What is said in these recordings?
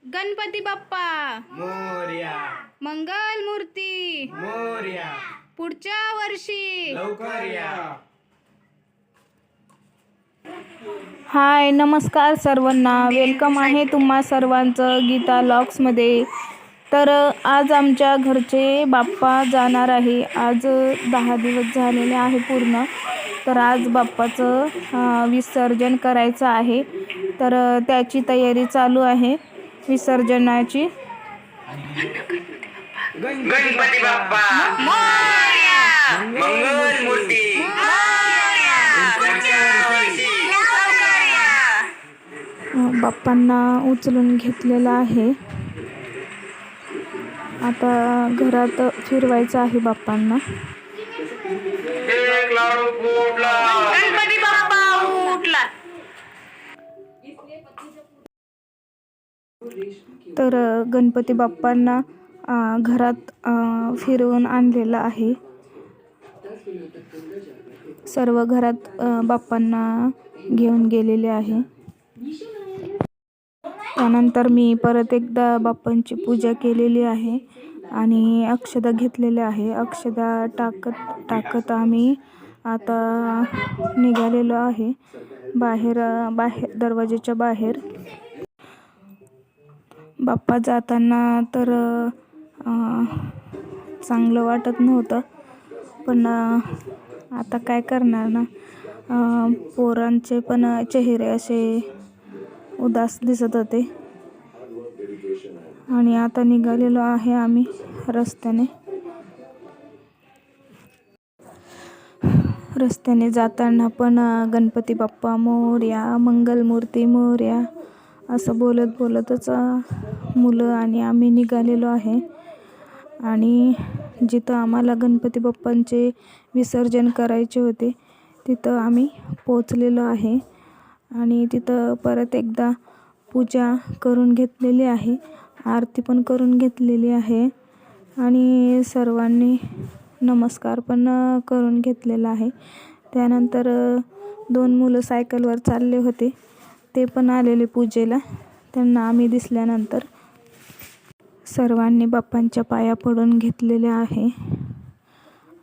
गणपती बाप्पा मोरया. मंगल मूर्ती मोरया. पुढच्या वर्षी लवकर या. हाय, नमस्कार सर्वांना. वेलकम आहे तुम्हा सर्वांचं गीता लॉक्समध्ये. तर आज आमच्या घरचे बाप्पा जाणार आहे. आज 10 दिवस झालेले आहे पूर्ण. तर आज बाप्पाचं विसर्जन करायचं आहे. तर त्याची तयारी चालू आहे विसर्जनाची. गणपती बाप्पा मोरया. मंगल मूर्ती बाप्पांना उचलून घेतलेलं आहे. आता घरात फिरवायचं आहे बाप्पांना. एक लाडू फुटला. गणपती बाप्पा उठला. तर गणपती बाप्पांना घरात फिरवून आणलेलं आहे. सर्व घरात बाप्पांना घेऊन गेलेले आहे. त्यानंतर मी परत एकदा बाप्पांची पूजा केलेली आहे आणि अक्षदा घेतलेल्या आहे. अक्षदा टाकत आम्ही आता निघालेलो आहे बाहेर दरवाजाच्या बाहेर. बाप्पा जाताना तर चांगलं वाटत नव्हतं, पण आता काय करणार ना. पोरांचे पण चेहरे असे उदास दिसत होते. आणि आता निघालेलो आहे आम्ही रस्त्याने जाताना पण गणपती बाप्पा मोरया, मंगलमूर्ती मोरया असं बोलतच मुलं आणि आम्ही निघालेलो आहे. आणि जिथं आम्हाला गणपती बाप्पांचे विसर्जन करायचे होते तिथं आम्ही पोचलेलो आहे. आणि तिथं परत एकदा पूजा करून घेतलेली आहे, आरती पण करून घेतलेली आहे आणि सर्वांनी नमस्कार पण करून घेतलेला आहे. त्यानंतर 2 मुलं सायकलवर चालले होते, ते पण आलेले पूजेला. त्यांना आम्ही दिसल्यानंतर सर्वांनी बाप्पांच्या पाया पडून घेतलेले आहे.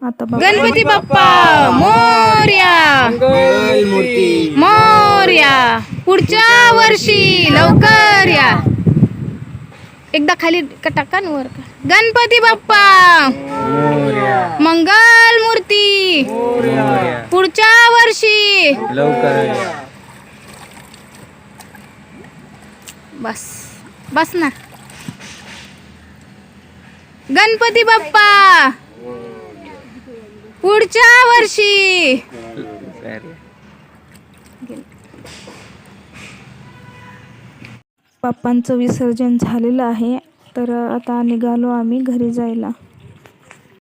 आता गणपती बाप्पा मोरया. मंगल मूर्ती मोरया. पुढच्या वर्षी लवकर या. एकदा खाली टाका ना वर. गणपती बाप्पा मोरया. मंगल मूर्ती मोरया. पुढच्या वर्षी लवकर या. बस ना. गणपती बाप्पा पुढच्या वर्षी. बाप्पांचं विसर्जन झालेलं आहे. तर आता निघालो आम्ही घरी जायला.